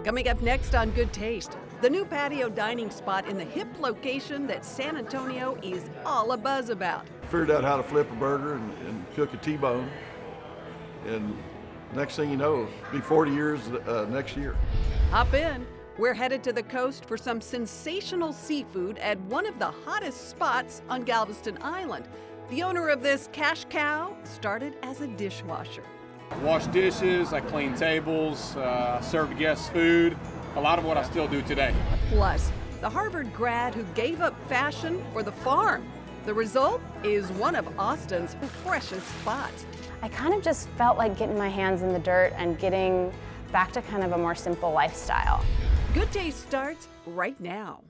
Coming up next on Good Taste, the new patio dining spot in the hip location that San Antonio is all abuzz about. Figured out how to flip a burger and cook a T-bone. And next thing you know, it'll be 40 years next year. Hop in. We're headed to the coast for some sensational seafood at one of the hottest spots on Galveston Island. The owner of this cash cow started as a dishwasher. I wash dishes, I clean tables, served guests food, a lot of what I still do today. Plus, the Harvard grad who gave up fashion for the farm. The result is one of Austin's freshest spots. I kind of just felt like getting my hands in the dirt and getting back to kind of a more simple lifestyle. Good Taste starts right now.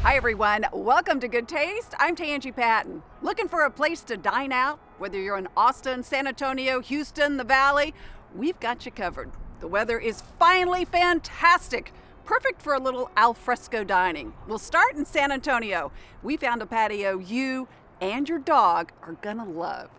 Hi everyone, welcome to Good Taste. I'm Tanji Patton. Looking for a place to dine out? Whether you're in Austin, San Antonio, Houston, the Valley, we've got you covered. The weather is finally fantastic. Perfect for a little al fresco dining. We'll start in San Antonio. We found a patio you and your dog are gonna love.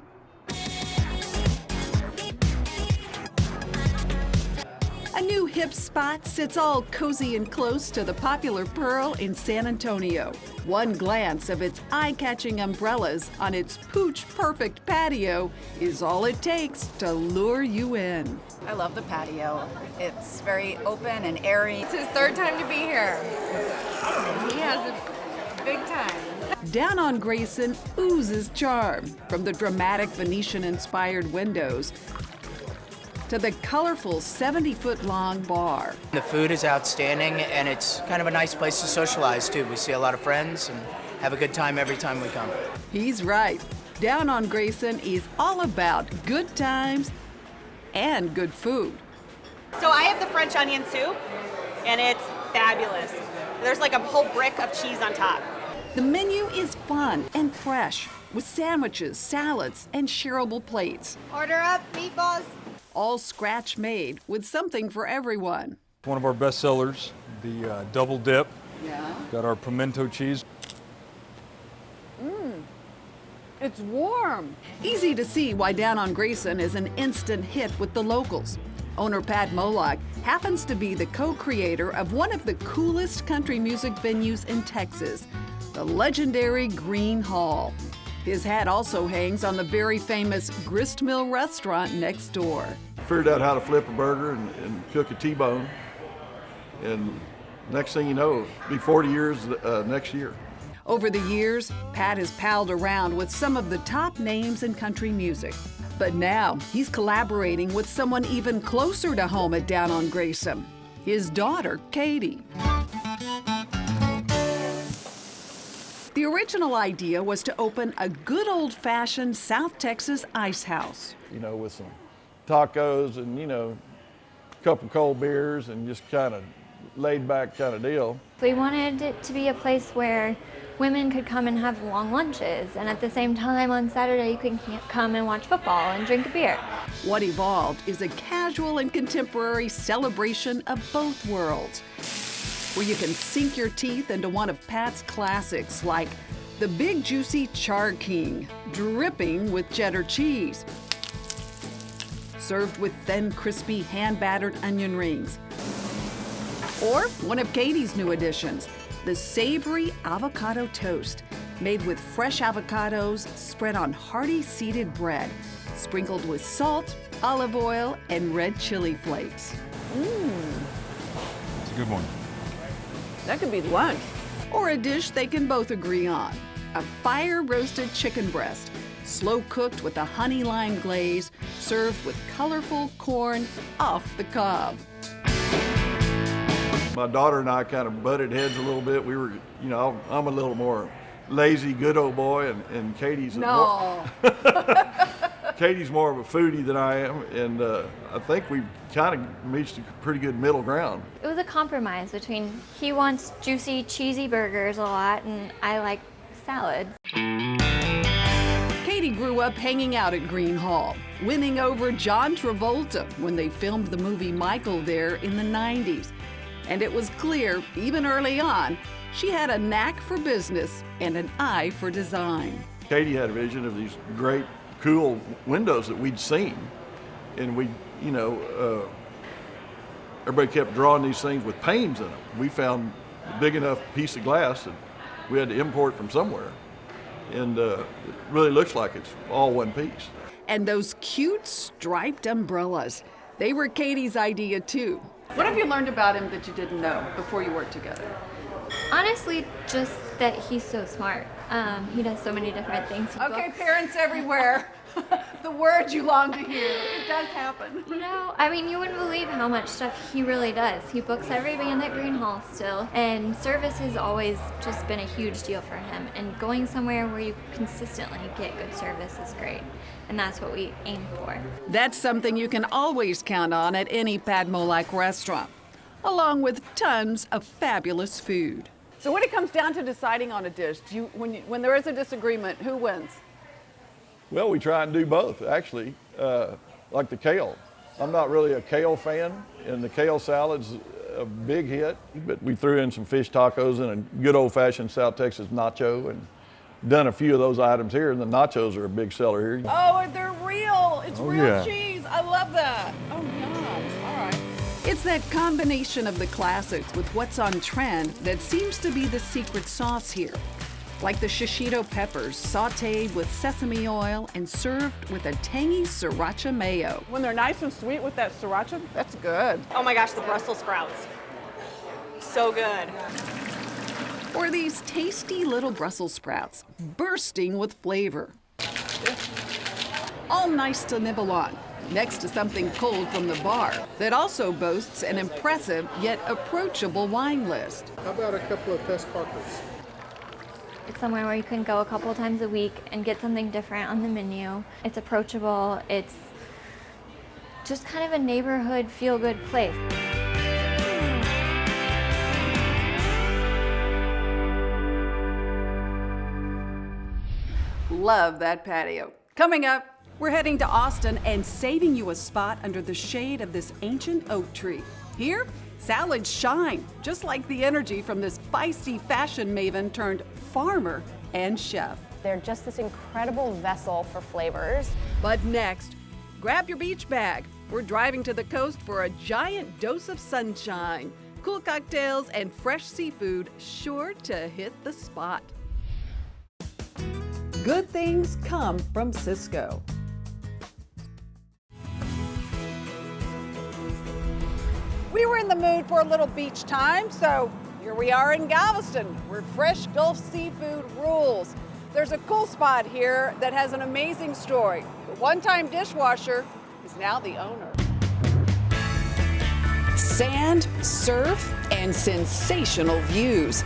A new hip spot sits all cozy and close to the popular Pearl in San Antonio. One glance of its eye-catching umbrellas on its pooch perfect patio is all it takes to lure you in. I love the patio. It's very open and airy. It's his third time to be here. He has a big time. Down on Grayson oozes charm, from the dramatic Venetian-inspired windows to the colorful 70-foot-long bar. The food is outstanding, and it's kind of a nice place to socialize, too. We see a lot of friends and have a good time every time we come. He's right. Down on Grayson is all about good times and good food. So I have the French onion soup, and it's fabulous. There's like a whole brick of cheese on top. The menu is fun and fresh, with sandwiches, salads, and shareable plates. Order up, meatballs. All scratch-made, with something for everyone. One of our best sellers, the double dip. Yeah. Got our pimento cheese. It's warm. Easy to see why Down on Grayson is an instant hit with the locals. Owner Pat Moloch happens to be the co-creator of one of the coolest country music venues in Texas, the legendary Green Hall. His hat also hangs on the very famous Grist Mill restaurant next door. Figured out how to flip a burger and cook a T-bone. And next thing you know, it'll be 40 years next year. Over the years, Pat has palled around with some of the top names in country music. But now, he's collaborating with someone even closer to home at Down on Grayson, his daughter, Katie. The original idea was to open a good old-fashioned South Texas ice house. You know, with some tacos and, you know, a couple cold beers and just kind of laid back kind of deal. We wanted it to be a place where women could come and have long lunches, and at the same time on Saturday you can come and watch football and drink a beer. What evolved is a casual and contemporary celebration of both worlds, where you can sink your teeth into one of Pat's classics like the Big Juicy Char King, dripping with cheddar cheese, served with thin, crispy, hand-battered onion rings. Or one of Katie's new additions, the savory avocado toast, made with fresh avocados spread on hearty seeded bread, sprinkled with salt, olive oil, and red chili flakes. It's a good one. That could be lunch. Or a dish they can both agree on, a fire-roasted chicken breast, slow-cooked with a honey lime glaze, served with colorful corn off the cob. My daughter and I kind of butted heads a little bit. We were, you know, I'm a little more lazy, good old boy, and Katie's Katie's more of a foodie than I am, and I think we kind of reached a pretty good middle ground. It was a compromise between he wants juicy, cheesy burgers a lot, and I like salads. Katie grew up hanging out at Green Hall. winning over John Travolta when they filmed the movie Michael there in the 90s. And it was clear, even early on, she had a knack for business and an eye for design. Katie had a vision of these great, cool windows that we'd seen. And we, everybody kept drawing these things with panes in them. We found a big enough piece of glass that we had to import from somewhere. And it really looks like it's all one piece. And those cute striped umbrellas, they were Katie's idea too. What have you learned about him that you didn't know before you worked together? Honestly, just that he's so smart. He does so many different things. Okay, parents everywhere. The words you long to hear. It does happen. No, I mean, you wouldn't believe how much stuff he really does. He books every band at Green Hall still, and service has always just been a huge deal for him. And going somewhere where you consistently get good service is great, and that's what we aim for. That's something you can always count on at any Padmo-like restaurant, along with tons of fabulous food. So when it comes down to deciding on a dish, when there is a disagreement, who wins? Well, we try and do both, actually, like the kale. I'm not really a kale fan, and the kale salad's a big hit, but we threw in some fish tacos and a good old-fashioned South Texas nacho and done a few of those items here, and the nachos are a big seller here. Oh, and they're real. It's real yeah. cheese. I love that. Oh, yum. All right. It's that combination of the classics with what's on trend that seems to be the secret sauce here. Like the shishito peppers sauteed with sesame oil and served with a tangy sriracha mayo. When they're nice and sweet with that sriracha, that's good. Oh my gosh, the Brussels sprouts. So good. Or these tasty little Brussels sprouts, bursting with flavor. All nice to nibble on, next to something cold from the bar that also boasts an impressive yet approachable wine list. How about a couple of Fest Parkers? It's somewhere where you can go a couple times a week and get something different on the menu. It's approachable. It's just kind of a neighborhood feel-good place. Love that patio. Coming up, we're heading to Austin and saving you a spot under the shade of this ancient oak tree. Here, salads shine, just like the energy from this feisty fashion maven turned farmer and chef. They're just this incredible vessel for flavors. But next, grab your beach bag. We're driving to the coast for a giant dose of sunshine. Cool cocktails and fresh seafood sure to hit the spot. Good things come from Cisco. We were in the mood for a little beach time, so here we are in Galveston, where fresh Gulf seafood rules. There's a cool spot here that has an amazing story. The one-time dishwasher is now the owner. Sand, surf, and sensational views.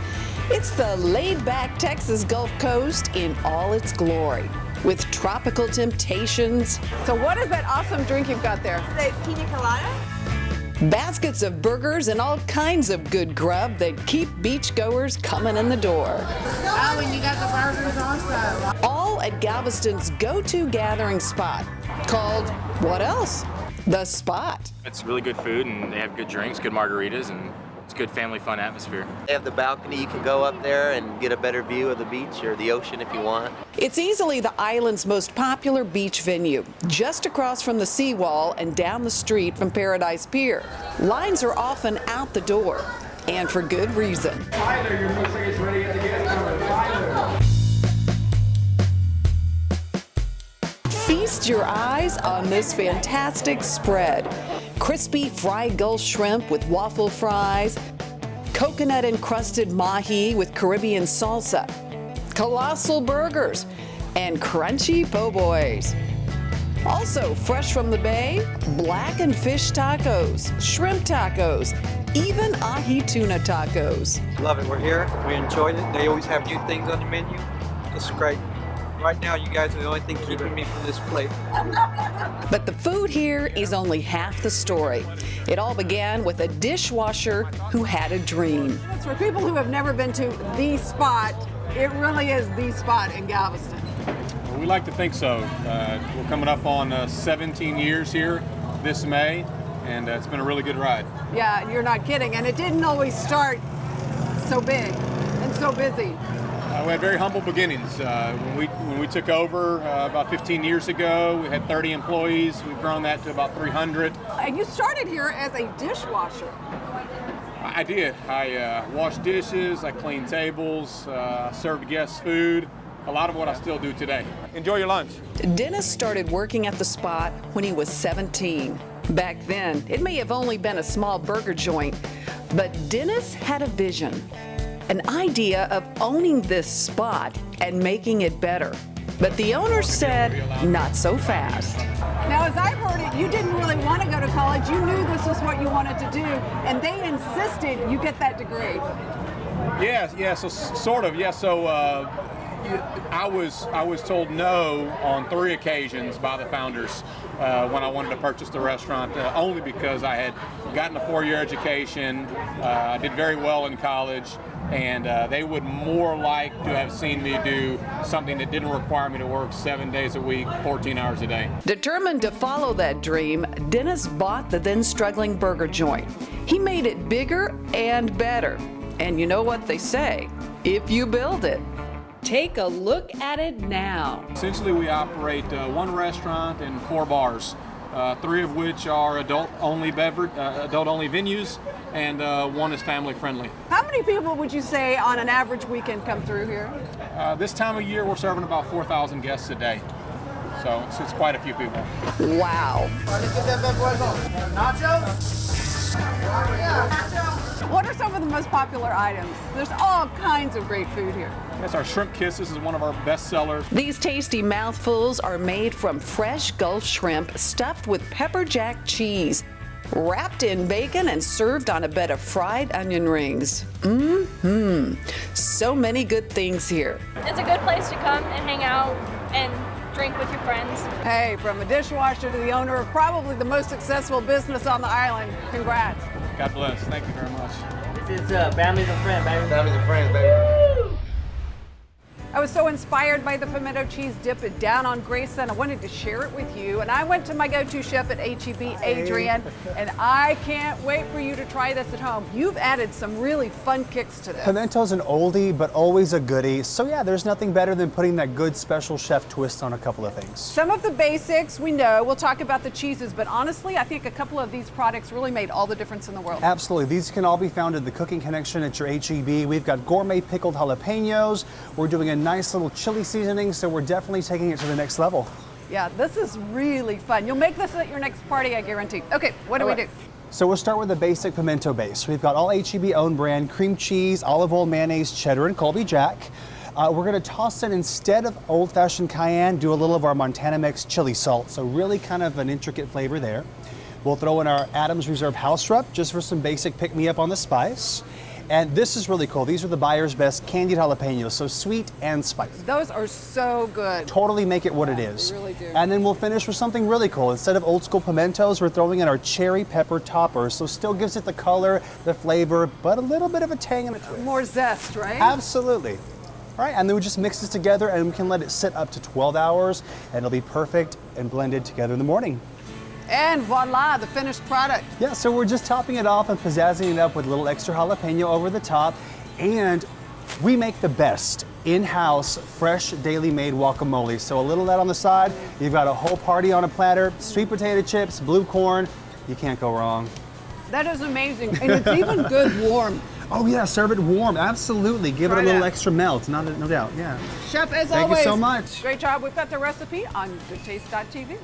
It's the laid-back Texas Gulf Coast in all its glory, with tropical temptations. So what is that awesome drink you've got there? The pina colada? Baskets of burgers and all kinds of good grub that keep beachgoers coming in the door. Oh, and you got the burgers also. All at Galveston's go-to gathering spot, called what else? The Spot. It's really good food, and they have good drinks, good margaritas, and it's a good family fun atmosphere. They have the balcony. You can go up there and get a better view of the beach or the ocean if you want. It's easily the island's most popular beach venue, just across from the seawall and down the street from Paradise Pier. Lines are often out the door, and for good reason. Tyler, your music is ready to get Tyler. Feast your eyes on this fantastic spread. Crispy fried Gulf shrimp with waffle fries, coconut encrusted mahi with Caribbean salsa, colossal burgers, and crunchy po' boys. Also fresh from the bay, blackened fish tacos, shrimp tacos, even ahi tuna tacos. Love it. We're here. We enjoyed it. They always have new things on the menu. It's great. Right now, you guys are the only thing keeping me from this plate. But the food here is only half the story. It all began with a dishwasher who had a dream. For people who have never been to the spot, it really is the spot in Galveston. We like to think so. We're coming up on 17 years here this May, and it's been a really good ride. Yeah, you're not kidding. And it didn't always start so big and so busy. We had very humble beginnings. When we took over about 15 years ago, we had 30 employees. We've grown that to about 300. And you started here as a dishwasher. I did. I washed dishes, I cleaned tables, served guests food. A lot of what I still do today. Enjoy your lunch. Dennis started working at the spot when he was 17. Back then, it may have only been a small burger joint, but Dennis had a vision, an idea of owning this spot and making it better. But the owner said, not so fast. Now, as I've heard it, you didn't really want to go to college. You knew this was what you wanted to do, and they insisted you get that degree. Yeah, so sort of, yeah. So I was told no on 3 occasions by the founders when I wanted to purchase the restaurant, only because I had gotten a 4-year education, I did very well in college, and they would more like to have seen me do something that didn't require me to work 7 days a week, 14 hours a day. Determined to follow that dream, Dennis bought the then struggling burger joint. He made it bigger and better. And you know what they say, if you build it. Take a look at it now. Essentially, we operate 1 restaurant and 4 bars, 3 of which are adult-only venues, and 1 is family-friendly. How many people would you say on an average weekend come through here? This time of year, we're serving about 4,000 guests a day, so it's quite a few people. Wow. What are some of the most popular items? There's all kinds of great food here. Yes, our shrimp kisses is one of our best sellers. These tasty mouthfuls are made from fresh Gulf shrimp stuffed with pepper jack cheese, wrapped in bacon and served on a bed of fried onion rings. So many good things here. It's a good place to come and hang out and drink with your friends. Hey, from a dishwasher to the owner of probably the most successful business on the island, congrats. God bless. Thank you very much. This is families and friends, baby. Families and friends, baby. I was so inspired by the pimento cheese dip down on Grayson. I wanted to share it with you. And I went to my go-to chef at HEB, Adrian, and I can't wait for you to try this at home. You've added some really fun kicks to this. Pimento's an oldie, but always a goodie. So yeah, there's nothing better than putting that good special chef twist on a couple of things. Some of the basics we know. We'll talk about the cheeses, but honestly, I think a couple of these products really made all the difference in the world. Absolutely. These can all be found at the Cooking Connection at your HEB. We've got gourmet pickled jalapenos. We're doing a nice little chili seasoning, so we're definitely taking it to the next level. Yeah, this is really fun. You'll make this at your next party, I guarantee. Okay, what do we do? So we'll start with the basic pimento base. We've got all HEB own brand cream cheese, olive oil, mayonnaise, cheddar, and Colby Jack. We're going to toss in, instead of old-fashioned cayenne, do a little of our Montana mix chili salt. So really kind of an intricate flavor there. We'll throw in our Adams Reserve house rub just for some basic pick-me-up on the spice. And this is really cool. These are the buyer's best candied jalapenos, so sweet and spicy. Those are so good. Totally make it what it is. They really do. And then we'll finish with something really cool. Instead of old school pimentos, we're throwing in our cherry pepper toppers, so still gives it the color, the flavor, but a little bit of a tang and a twist. More zest, right? Absolutely. All right, and then we just mix this together and we can let it sit up to 12 hours and it'll be perfect and blended together in the morning. And voila, the finished product. Yeah, so we're just topping it off and pizzazzing it up with a little extra jalapeno over the top. And we make the best in-house, fresh, daily made guacamole. So a little of that on the side, you've got a whole party on a platter, sweet potato chips, blue corn, you can't go wrong. That is amazing, and it's even good warm. Oh yeah, serve it warm, absolutely. Give it a little extra melt, no doubt, yeah. Chef, as always. Thank you so much. Great job. We've got the recipe on goodtaste.tv.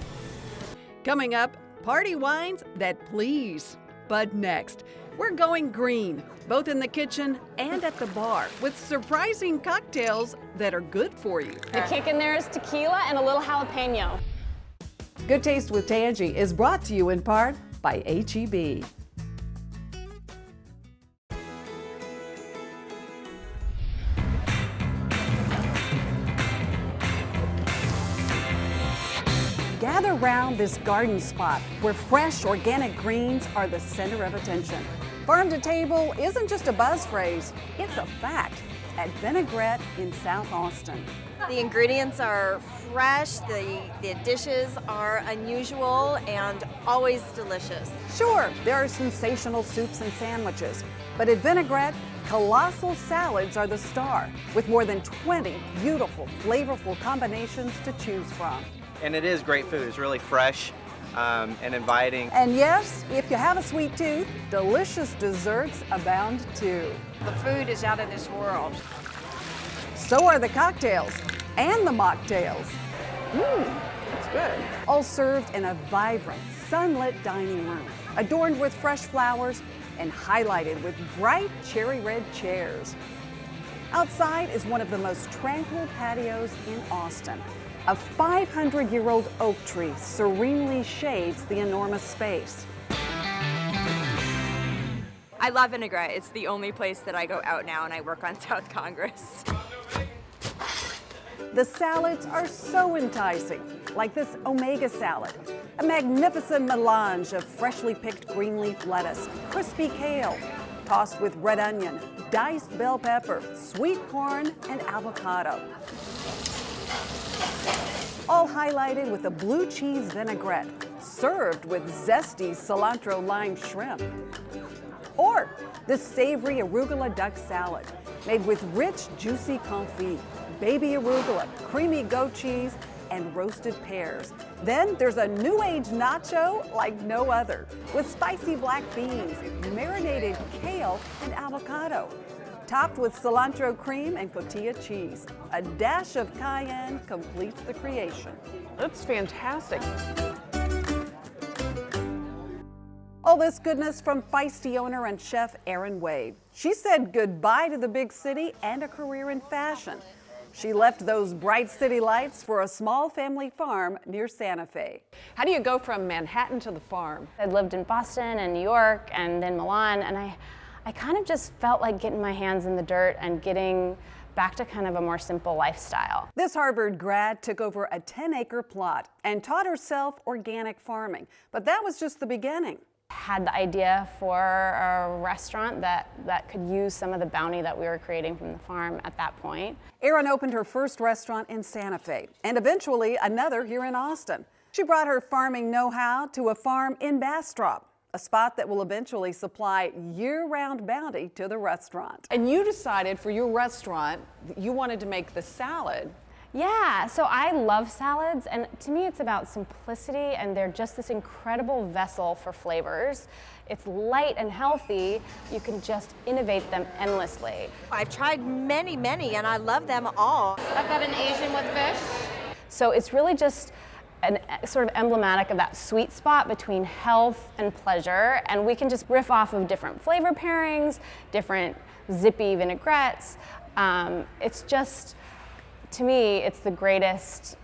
Coming up, party wines that please. But next, we're going green, both in the kitchen and at the bar, with surprising cocktails that are good for you. The kick in there is tequila and a little jalapeno. Good Taste with Tanji is brought to you in part by HEB. Gather round this garden spot where fresh organic greens are the center of attention. Farm to table isn't just a buzz phrase, it's a fact. at Vinaigrette in South Austin. The ingredients are fresh, the dishes are unusual and always delicious. Sure, there are sensational soups and sandwiches, but at Vinaigrette, colossal salads are the star, with more than 20 beautiful, flavorful combinations to choose from. And it is great food. It's really fresh and inviting. And yes, if you have a sweet tooth, delicious desserts abound too. The food is out of this world. So are the cocktails and the mocktails. That's good. All served in a vibrant, sunlit dining room, adorned with fresh flowers and highlighted with bright cherry red chairs. Outside is one of the most tranquil patios in Austin. A 500-year-old oak tree serenely shades the enormous space. I love Vinaigrette. It's the only place that I go out now, and I work on South Congress. The salads are so enticing, like this omega salad, a magnificent melange of freshly picked green leaf lettuce, crispy kale, tossed with red onion, diced bell pepper, sweet corn, and avocado. All highlighted with a blue cheese vinaigrette, served with zesty cilantro lime shrimp. Or this savory arugula duck salad, made with rich, juicy confit, baby arugula, creamy goat cheese, and roasted pears. Then there's a new age nacho like no other, with spicy black beans, marinated kale, and avocado, topped with cilantro cream and cotija cheese. A dash of cayenne completes the creation. That's fantastic. All this goodness from feisty owner and chef Erin Wade. She said goodbye to the big city and a career in fashion. She left those bright city lights for a small family farm near Santa Fe. How do you go from Manhattan to the farm? I'd lived in Boston and New York and then Milan, and I kind of just felt like getting my hands in the dirt and getting back to kind of a more simple lifestyle. This Harvard grad took over a 10-acre plot and taught herself organic farming, but that was just the beginning. Had the idea for a restaurant that could use some of the bounty that we were creating from the farm at that point. Erin opened her first restaurant in Santa Fe and eventually another here in Austin. She brought her farming know-how to a farm in Bastrop, a spot that will eventually supply year-round bounty to the restaurant. And you decided for your restaurant that you wanted to make the salad. Yeah, so I love salads, and to me it's about simplicity, and they're just this incredible vessel for flavors. It's light and healthy. You can just innovate them endlessly. I've tried many, and I love them all. I've got an Asian with fish. So it's really just sort of emblematic of that sweet spot between health and pleasure, and we can just riff off of different flavor pairings, different zippy vinaigrettes. It's just, to me, it's the greatest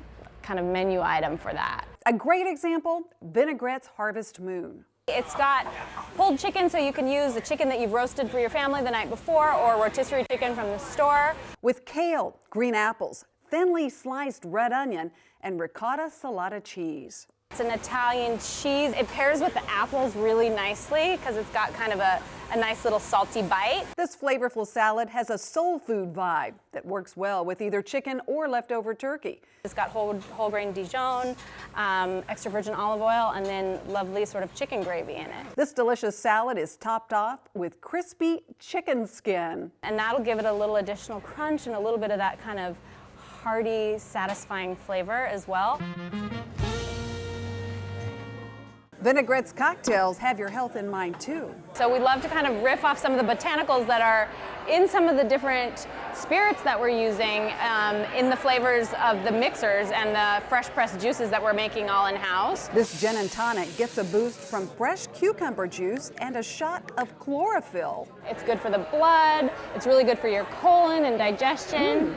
kind of menu item for that. A great example, Vinaigrette's Harvest Moon. It's got pulled chicken, so you can use the chicken that you've roasted for your family the night before, or rotisserie chicken from the store. With kale, green apples, thinly sliced red onion, and ricotta salata cheese. It's an Italian cheese. It pairs with the apples really nicely because it's got kind of a nice little salty bite. This flavorful salad has a soul food vibe that works well with either chicken or leftover turkey. It's got whole grain Dijon, extra virgin olive oil, and then lovely sort of chicken gravy in it. This delicious salad is topped off with crispy chicken skin. And that'll give it a little additional crunch and a little bit of that kind of hearty, satisfying flavor as well. Vinaigrette's cocktails have your health in mind too. So we love to kind of riff off some of the botanicals that are in some of the different spirits that we're using in the flavors of the mixers and the fresh pressed juices that we're making all in-house. This gin and tonic gets a boost from fresh cucumber juice and a shot of chlorophyll. It's good for the blood, it's really good for your colon and digestion.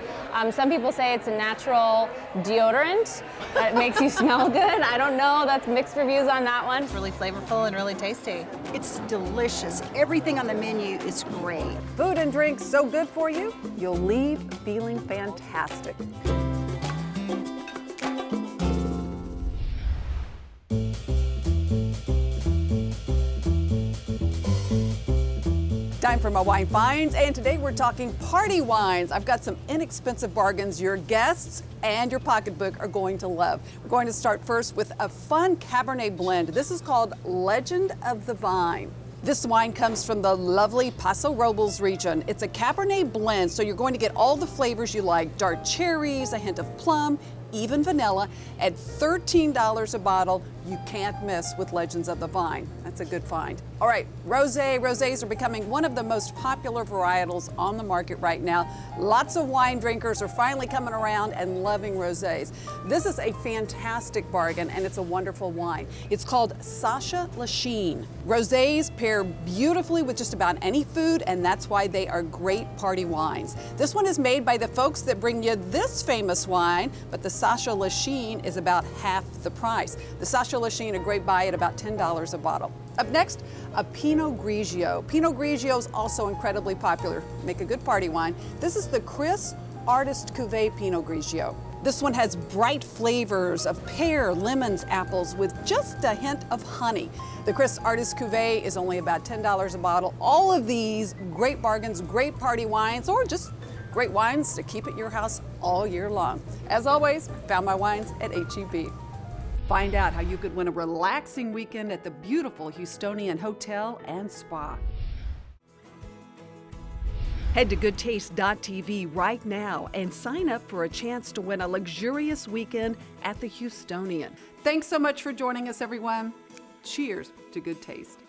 Some people say it's a natural deodorant that makes you smell good. I don't know, that's mixed reviews on that one. It's really flavorful and really tasty. It's delicious. Everything on the menu is great. Food and drinks so good for you, you'll leave feeling fantastic. Time for my wine finds, and today we're talking party wines. I've got some inexpensive bargains your guests and your pocketbook are going to love. We're going to start first with a fun Cabernet blend. This is called Legend of the Vine. This wine comes from the lovely Paso Robles region. It's a Cabernet blend, so you're going to get all the flavors you like: dark cherries, a hint of plum, even vanilla. At $13 a bottle, you can't miss with Legends of the Vine. That's a good find. All right, rosé. Rosés are becoming one of the most popular varietals on the market right now. Lots of wine drinkers are finally coming around and loving rosés. This is a fantastic bargain, and it's a wonderful wine. It's called Sacha Lachine. Rosés pair beautifully with just about any food, and that's why they are great party wines. This one is made by the folks that bring you this famous wine, but the Sacha Lachine is about half the price. The Sacha Lachine, a great buy at about $10 a bottle. Up next, a Pinot Grigio. Pinot Grigio is also incredibly popular. Make a good party wine. This is the Chris Artist Cuvée Pinot Grigio. This one has bright flavors of pear, lemons, apples with just a hint of honey. The Chris Artist Cuvée is only about $10 a bottle. All of these great bargains, great party wines, or just great wines to keep at your house all year long. As always, found my wines at H-E-B. Find out how you could win a relaxing weekend at the beautiful Houstonian Hotel and Spa. Head to goodtaste.tv right now and sign up for a chance to win a luxurious weekend at the Houstonian. Thanks so much for joining us, everyone. Cheers to good taste.